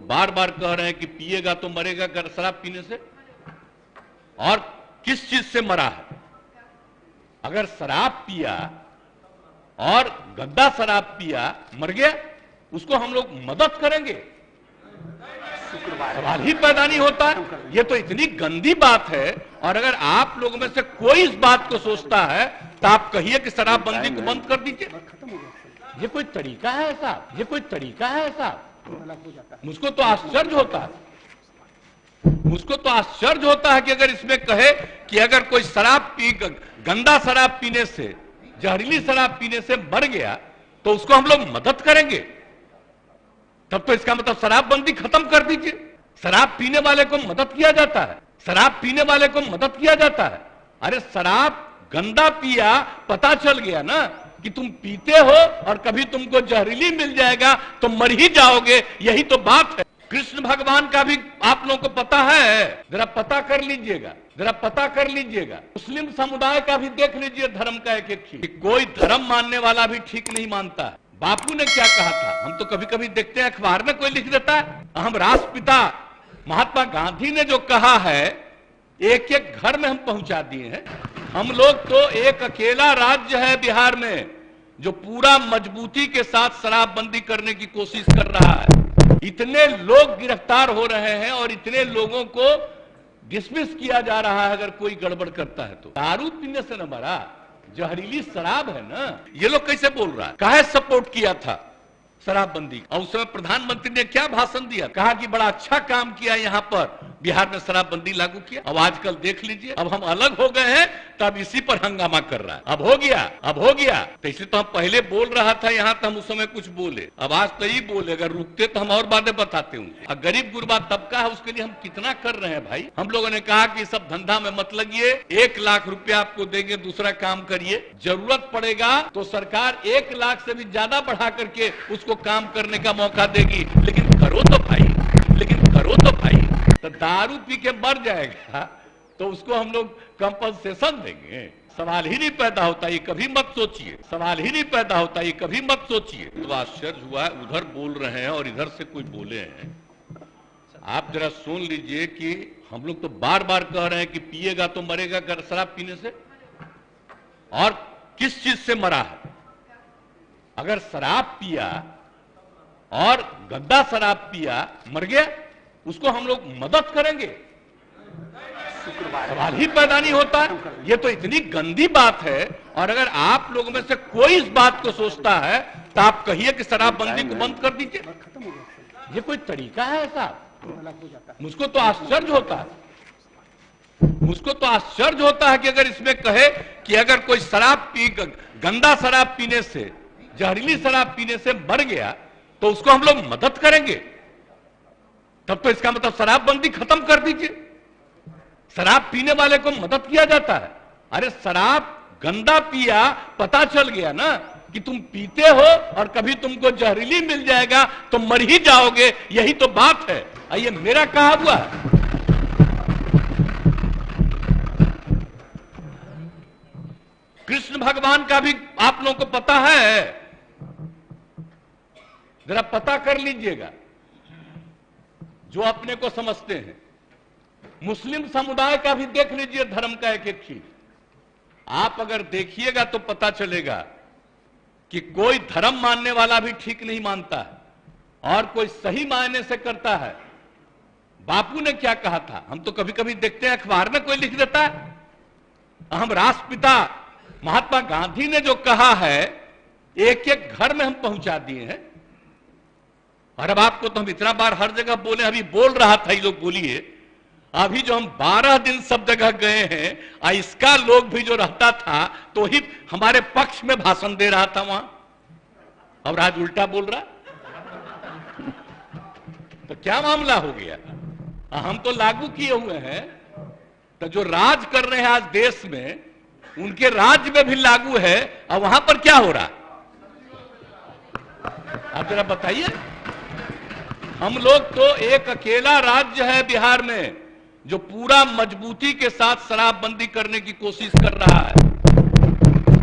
बार बार कह रहे हैं कि पिएगा तो मरेगा शराब पीने से, और किस चीज से मरा है? अगर शराब पिया और गंदा शराब पिया मर गया, उसको हम लोग मदद करेंगे? सवाल ही पैदा नहीं होता है। ये तो इतनी गंदी बात है। और अगर आप लोगों में से कोई इस बात को सोचता है तो आप कहिए कि शराबबंदी को बंद कर दीजिए। ये कोई तरीका है ऐसा? ये कोई तरीका है ऐसा? मुझको तो आश्चर्य होता है, मुझको तो आश्चर्य होता है कि अगर इसमें कहे कि अगर कोई गंदा शराब पीने से, जहरीली शराब पीने से मर गया तो उसको हम लोग मदद करेंगे, तब तो इसका मतलब शराबबंदी खत्म कर दीजिए। शराब पीने वाले को मदद किया जाता है, शराब पीने वाले को मदद किया जाता है। अरे शराब गंदा पिया, पता चल गया ना कि तुम पीते हो और कभी तुमको जहरीली मिल जाएगा तो मर ही जाओगे, यही तो बात है। कृष्ण भगवान का भी आप लोगों को पता है, जरा पता कर लीजिएगा, जरा पता कर लीजिएगा। मुस्लिम समुदाय का भी देख लीजिए धर्म का एक एक चीज, कोई धर्म मानने वाला भी ठीक नहीं मानता है। बापू ने क्या कहा था? हम तो कभी कभी देखते हैं अखबार में कोई लिख देता है। हम राष्ट्रपिता महात्मा गांधी ने जो कहा है, एक एक घर में हम पहुंचा दिए हैं। हम लोग तो एक अकेला राज्य है बिहार में जो पूरा मजबूती के साथ शराबबंदी करने की कोशिश कर रहा है। इतने लोग गिरफ्तार हो रहे हैं और इतने लोगों को डिसमिस किया जा रहा है अगर कोई गड़बड़ करता है तो। दारू पीने से न मरा, जहरीली शराब है ना। ये लोग कैसे बोल रहा है? काहे सपोर्ट किया था शराबबंदी? और उस समय प्रधानमंत्री ने क्या भाषण दिया? कहा कि बड़ा अच्छा काम किया यहाँ पर, बिहार में शराबबंदी लागू किया। अब आजकल देख लीजिए, अब हम अलग हो गए हैं तब इसी पर हंगामा कर रहा है। अब हो गया, अब हो गया। तो इसलिए तो हम पहले बोल रहा था यहाँ, तो हम उस समय कुछ बोले, अब आज तो ही बोले। अगर रुकते तो हम और बातें बताते हूँ। गरीब गुरबा तबका है, उसके लिए हम कितना कर रहे हैं भाई। हम लोगों ने कहा कि सब धंधा में मत लगिए, 1 लाख रुपया आपको देंगे, दूसरा काम करिए। जरूरत पड़ेगा तो सरकार 1 लाख से भी ज्यादा बढ़ा करके उसको काम करने का मौका देगी, लेकिन करो तो भाई, लेकिन करो तो भाई। तो दारू पी के मर जाएगा तो उसको हम लोग कंपनसेशन देंगे? सवाल ही नहीं पैदा होता, ये कभी मत सोचिए। सवाल ही नहीं पैदा होता, ये कभी मत सोचिए। तो आश्चर्य हुआ, उधर बोल रहे हैं और इधर से कोई बोले हैं। आप जरा सुन लीजिए कि हम लोग तो बार बार कह रहे हैं कि पिएगा तो मरेगा शराब पीने से, और किस चीज से मरा है? अगर शराब पिया और गंदा शराब पिया मर गया, उसको हम लोग मदद करेंगे? सवाल ही पैदा नहीं होता है। ये तो इतनी गंदी बात है। और अगर आप लोगों में से कोई इस बात को सोचता है तो आप कहिए कि शराबबंदी को बंद कर दीजिए। ये कोई तरीका है ऐसा? मुझको तो आश्चर्य होता है, मुझको तो आश्चर्य होता है कि अगर इसमें कहे कि अगर कोई गंदा शराब पीने से, जहरीली शराब पीने से मर गया तो उसको हम लोग मदद करेंगे, तब तो इसका मतलब शराबबंदी खत्म कर दीजिए। शराब पीने वाले को मदद किया जाता है। अरे शराब गंदा पिया, पता चल गया ना कि तुम पीते हो और कभी तुमको जहरीली मिल जाएगा तो मर ही जाओगे, यही तो बात है। ये मेरा कहा हुआ है। कृष्ण भगवान का भी आप लोगों को पता है, जरा पता कर लीजिएगा जो अपने को समझते हैं। मुस्लिम समुदाय का भी देख लीजिए धर्म का एक एक चीज। आप अगर देखिएगा तो पता चलेगा कि कोई धर्म मानने वाला भी ठीक नहीं मानता है और कोई सही मायने से करता है। बापू ने क्या कहा था? हम तो कभी कभी देखते हैं अखबार में कोई लिख देता है। हम राष्ट्रपिता महात्मा गांधी ने जो कहा है, एक एक घर में हम पहुंचा दिए हैं। और अब आपको तो हम इतना बार हर जगह बोले, अभी बोल रहा था, ये लोग बोलिए। अभी जो हम 12 दिन सब जगह गए हैं, इसका लोग भी जो रहता था तो ही हमारे पक्ष में भाषण दे रहा था वहां, अब आज उल्टा बोल रहा। तो क्या मामला हो गया? हम तो लागू किए हुए हैं, तो जो राज कर रहे हैं आज देश में, उनके राज्य में भी लागू है, और वहां पर क्या हो रहा? आप जरा बताइए। हम लोग तो एक अकेला राज्य है बिहार में जो पूरा मजबूती के साथ शराबबंदी करने की कोशिश कर रहा है।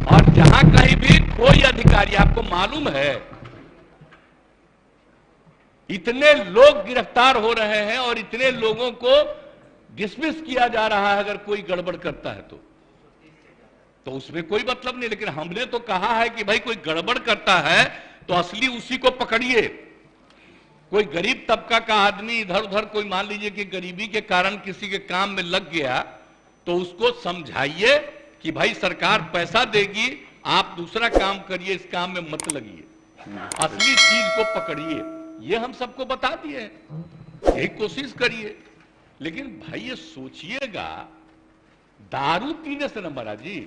और जहां कहीं भी कोई अधिकारी, आपको मालूम है इतने लोग गिरफ्तार हो रहे हैं और इतने लोगों को डिसमिस किया जा रहा है अगर कोई गड़बड़ करता है तो उसमें कोई मतलब नहीं। लेकिन हमने तो कहा है कि भाई कोई गड़बड़ करता है तो असली उसी को पकड़िए। कोई गरीब तबका का आदमी इधर उधर कोई मान लीजिए कि गरीबी के कारण किसी के काम में लग गया तो उसको समझाइए कि भाई सरकार पैसा देगी, आप दूसरा काम करिए, इस काम में मत लगिए, असली चीज को पकड़िए। ये हम सबको बता दिए, यही कोशिश करिए। लेकिन भाई ये सोचिएगा, दारू पीने से न मरा जी,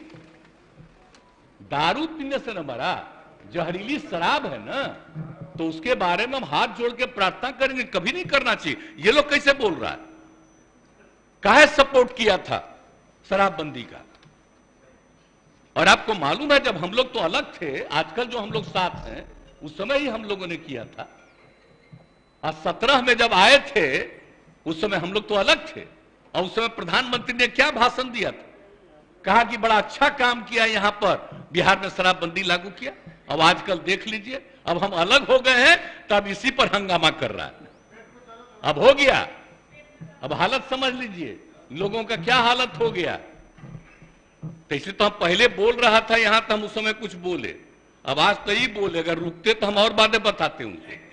दारू पीने से न मरा, जहरीली शराब है ना, तो उसके बारे में हम हाथ जोड़ के प्रार्थना करेंगे, कभी नहीं करना चाहिए। ये लोग कैसे बोल रहा है, काहे सपोर्ट किया था शराबबंदी का? और आपको मालूम है जब हम लोग तो अलग थे, आजकल जो हम लोग साथ हैं, उस समय ही हम लोगों ने किया था। और 17 में जब आए थे उस समय हम लोग तो अलग थे, और उस समय प्रधानमंत्री ने क्या भाषण दिया था, कहा कि बड़ा अच्छा काम किया यहां पर, बिहार में शराबबंदी लागू किया। अब आजकल देख लीजिए, अब हम अलग हो गए हैं तब इसी पर हंगामा कर रहा है। अब हो गया, अब हालत समझ लीजिए लोगों का क्या हालत हो गया। तो इसलिए तो हम पहले बोल रहा था यहां, तो हम उस समय कुछ बोले, अब आज तो ही बोले, अगर रुकते तो हम और बातें बताते उनसे।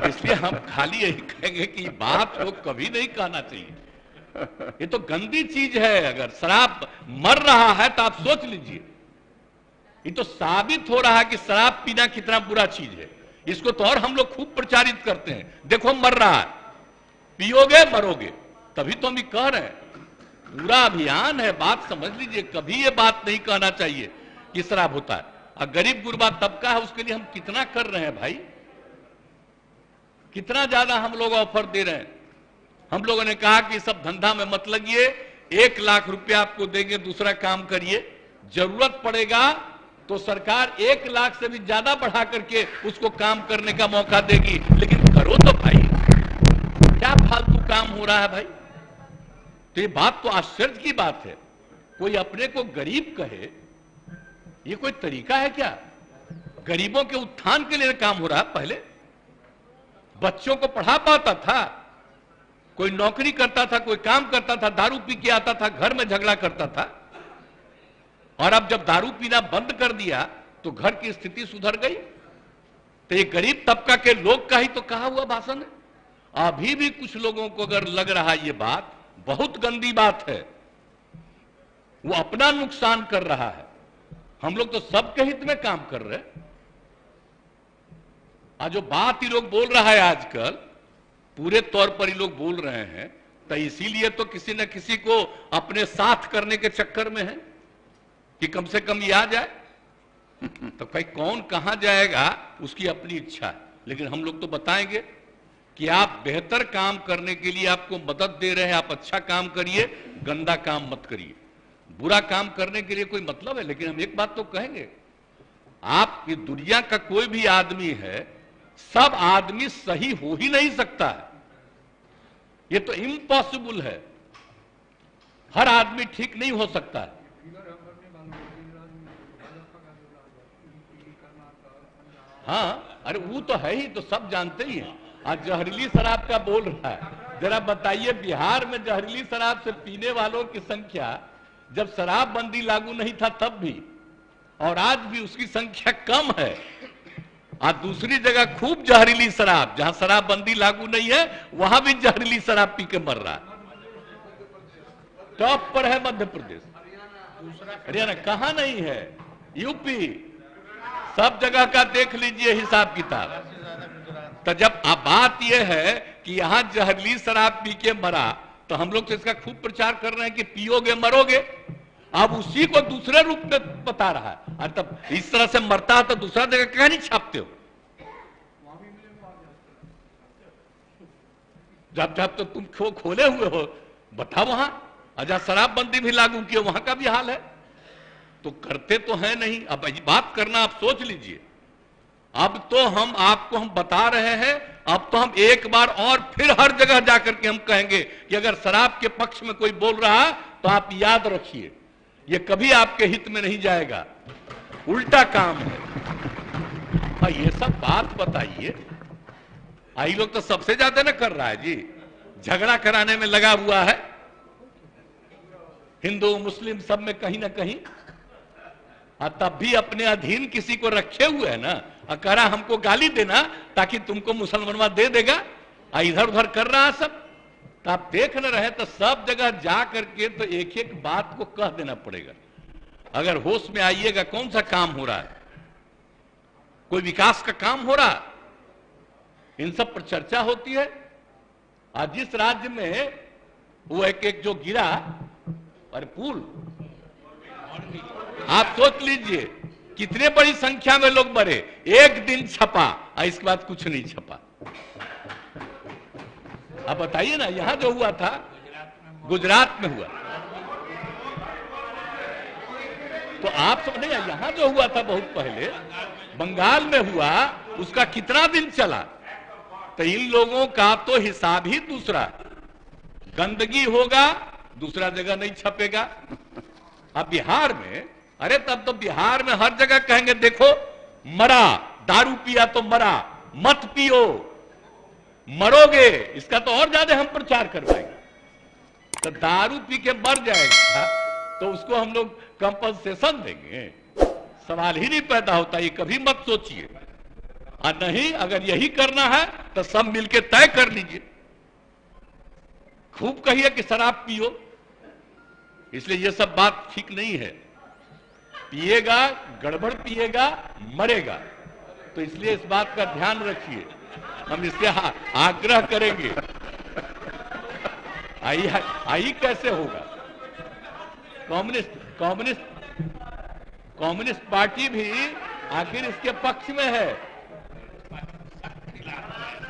इसलिए हम खाली यही कहेंगे कि बात को कभी नहीं कहना चाहिए, ये तो गंदी चीज है। अगर शराब मर रहा है तो आप सोच लीजिए, ये तो साबित हो रहा है कि शराब पीना कितना बुरा चीज है। इसको तो और हम लोग खूब प्रचारित करते हैं, देखो मर रहा है, पियोगे मरोगे, तभी तो हम ये कह रहे हैं। पूरा अभियान है, बात समझ लीजिए। कभी ये बात नहीं कहना चाहिए कि शराब होता है। और गरीब गुरबा तबका है, उसके लिए हम कितना कर रहे हैं भाई, कितना ज्यादा हम लोग ऑफर दे रहे हैं। हम लोगों ने कहा कि सब धंधा में मत लगिए, 1 लाख रुपया आपको देंगे, दूसरा काम करिए, जरूरत पड़ेगा तो सरकार 1 लाख से भी ज्यादा बढ़ा करके उसको काम करने का मौका देगी। लेकिन करो तो भाई, क्या फालतू काम हो रहा है भाई। तो ये बात तो आश्चर्य की बात है, कोई अपने को गरीब कहे, ये कोई तरीका है क्या? गरीबों के उत्थान के लिए काम हो रहा है। पहले बच्चों को पढ़ा पाता था, कोई नौकरी करता था, कोई काम करता था, दारू पी के आता था, घर में झगड़ा करता था। और अब जब दारू पीना बंद कर दिया तो घर की स्थिति सुधर गई। तो ये गरीब तबका के लोग का ही तो कहा हुआ भाषण है। अभी भी कुछ लोगों को अगर लग रहा है ये बात बहुत गंदी बात है, वो अपना नुकसान कर रहा है। हम लोग तो सबके हित में काम कर रहे हैं। आज जो बात ही लोग बोल रहा है आजकल, पूरे तौर पर ही लोग बोल रहे हैं, तो इसीलिए तो किसी न किसी को अपने साथ करने के चक्कर में है कि कम से कम ये आ जाए। तो भाई कौन कहां जाएगा उसकी अपनी इच्छा है। लेकिन हम लोग तो बताएंगे कि आप बेहतर काम करने के लिए आपको मदद दे रहे हैं, आप अच्छा काम करिए, गंदा काम मत करिए। बुरा काम करने के लिए कोई मतलब है। लेकिन हम एक बात तो कहेंगे, आप ये दुनिया का कोई भी आदमी है, सब आदमी सही हो ही नहीं सकता है, ये तो इम्पॉसिबल है। हर आदमी ठीक नहीं हो सकता है। हाँ, अरे वो तो है ही, तो सब जानते ही हैं। आज जहरीली शराब का बोल रहा है, जरा बताइए बिहार में जहरीली शराब से पीने वालों की संख्या जब शराबबंदी लागू नहीं था तब भी, और आज भी उसकी संख्या कम है। आज दूसरी जगह खूब जहरीली शराब, जहां शराबबंदी लागू नहीं है वहां भी जहरीली शराब पी के मर रहा है। टॉप पर है मध्य प्रदेश, हरियाणा कहां नहीं है, यूपी, सब जगह का देख लीजिए हिसाब किताब। तो जब अब बात यह है कि यहां जहरीली शराब पी के मरा, तो हम लोग तो इसका खूब प्रचार कर रहे हैं कि पियोगे मरोगे। अब उसी को दूसरे रूप में बता रहा है। और तब इस तरह से मरता है तो दूसरा जगह क्या नहीं छापते हो? जब जब तो तुम खोले हुए हो, बताओ वहां। और जहां शराबबंदी भी लागू की वहां का भी हाल है। तो करते तो है नहीं। अब बात करना आप सोच लीजिए। अब तो हम आपको हम बता रहे हैं, अब तो हम एक बार और फिर हर जगह जाकर के हम कहेंगे कि अगर शराब के पक्ष में कोई बोल रहा है तो आप याद रखिए, ये कभी आपके हित में नहीं जाएगा, उल्टा काम है। ये सब बात बताइए। आई लोग तो सबसे ज्यादा ना कर रहा है जी, झगड़ा कराने में लगा हुआ है, हिंदू मुस्लिम सब में कहीं ना कहीं, और तब भी अपने अधीन किसी को रखे हुए है ना, और कह रहा हमको गाली देना ताकि तुमको मुसलमानवा दे देगा, और इधर उधर कर रहा है सब। तो आप देख न रहे तो सब जगह जा करके तो एक एक बात को कह देना पड़ेगा। अगर होश में आइएगा, कौन सा काम हो रहा है, कोई विकास का काम हो रहा, इन सब पर चर्चा होती है। आज जिस राज्य में वो एक जो गिरा और पुल, आप सोच लीजिए कितने बड़ी संख्या में लोग मरे, एक दिन छपा और इसके बाद कुछ नहीं छपा। आप बताइए ना, यहां जो हुआ था गुजरात में हुआ, तो आप समझे, यहां जो हुआ था बहुत पहले बंगाल में हुआ, उसका कितना दिन चला। तो इन लोगों का तो हिसाब ही दूसरा, गंदगी होगा दूसरा जगह नहीं छपेगा। अब बिहार में, अरे तब तो बिहार में हर जगह कहेंगे देखो मरा, दारू पिया तो मरा, मत पियो मरोगे, इसका तो और ज्यादा हम प्रचार करवाएंगे। तो दारू पी के मर जाएगा तो उसको हम लोग कंपनसेशन देंगे, सवाल ही नहीं पैदा होता, ये कभी मत सोचिए। और नहीं, अगर यही करना है तो सब मिलके तय कर लीजिए, खूब कहिए कि शराब पियो, इसलिए ये सब बात ठीक नहीं है। पिएगा, गड़बड़ पिएगा, मरेगा। तो इसलिए इस बात का ध्यान रखिए, हम इससे आग्रह करेंगे। आई कैसे होगा? कम्युनिस्ट पार्टी भी आखिर इसके पक्ष में है,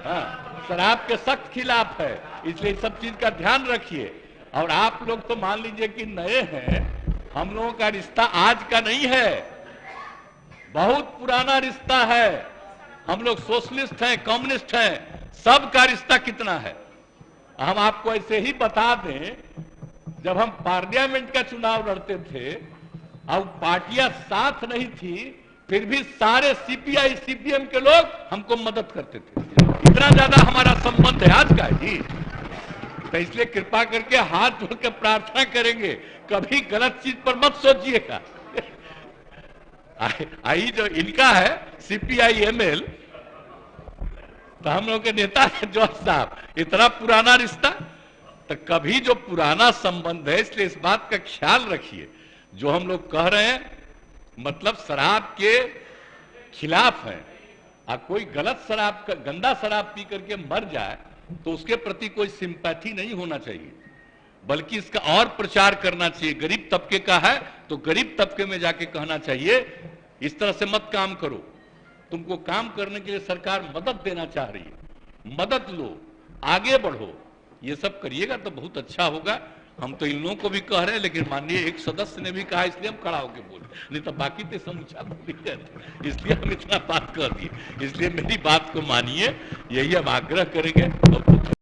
हाँ, शराब के सख्त खिलाफ है, इसलिए सब चीज का ध्यान रखिए। और आप लोग तो मान लीजिए कि नए हैं, हम लोगों का रिश्ता आज का नहीं है, बहुत पुराना रिश्ता है। हम लोग सोशलिस्ट हैं, कम्युनिस्ट हैं, सबका रिश्ता कितना है। हम आपको ऐसे ही बता दें, जब हम पार्लियामेंट का चुनाव लड़ते थे और पार्टियां साथ नहीं थी, फिर भी सारे सीपीआई सीपीएम के लोग हमको मदद करते थे। इतना ज्यादा हमारा संबंध है आज का जी। तो इसलिए कृपा करके हाथ जोड़ के प्रार्थना करेंगे, कभी गलत चीज पर मत सोचिएगा। आई जो इनका है सीपीआई एमएल, तो हम लोग के नेता है जॉर्ज साहब, इतना पुराना रिश्ता, तो कभी जो पुराना संबंध है, इसलिए इस बात का ख्याल रखिए। जो हम लोग कह रहे हैं मतलब शराब के खिलाफ है, और कोई गलत शराब, गंदा शराब पी करके मर जाए तो उसके प्रति कोई सिंपैथी नहीं होना चाहिए, बल्कि इसका और प्रचार करना चाहिए। गरीब तबके का है तो गरीब तबके में जाके कहना चाहिए इस तरह से मत काम करो, तुमको काम करने के लिए सरकार मदद देना चाह रही है, मदद लो, आगे बढ़ो। ये सब करिएगा तो बहुत अच्छा होगा। हम तो इन लोगों को भी कह रहे हैं, लेकिन माननीय एक सदस्य ने भी कहा, इसलिए हम खड़ा होकर बोले, नहीं तो बाकी तो समूचा बोली कहते, इसलिए हम इतना बात कर दिए। इसलिए मेरी बात को मानिए, यही हम आग्रह करेंगे।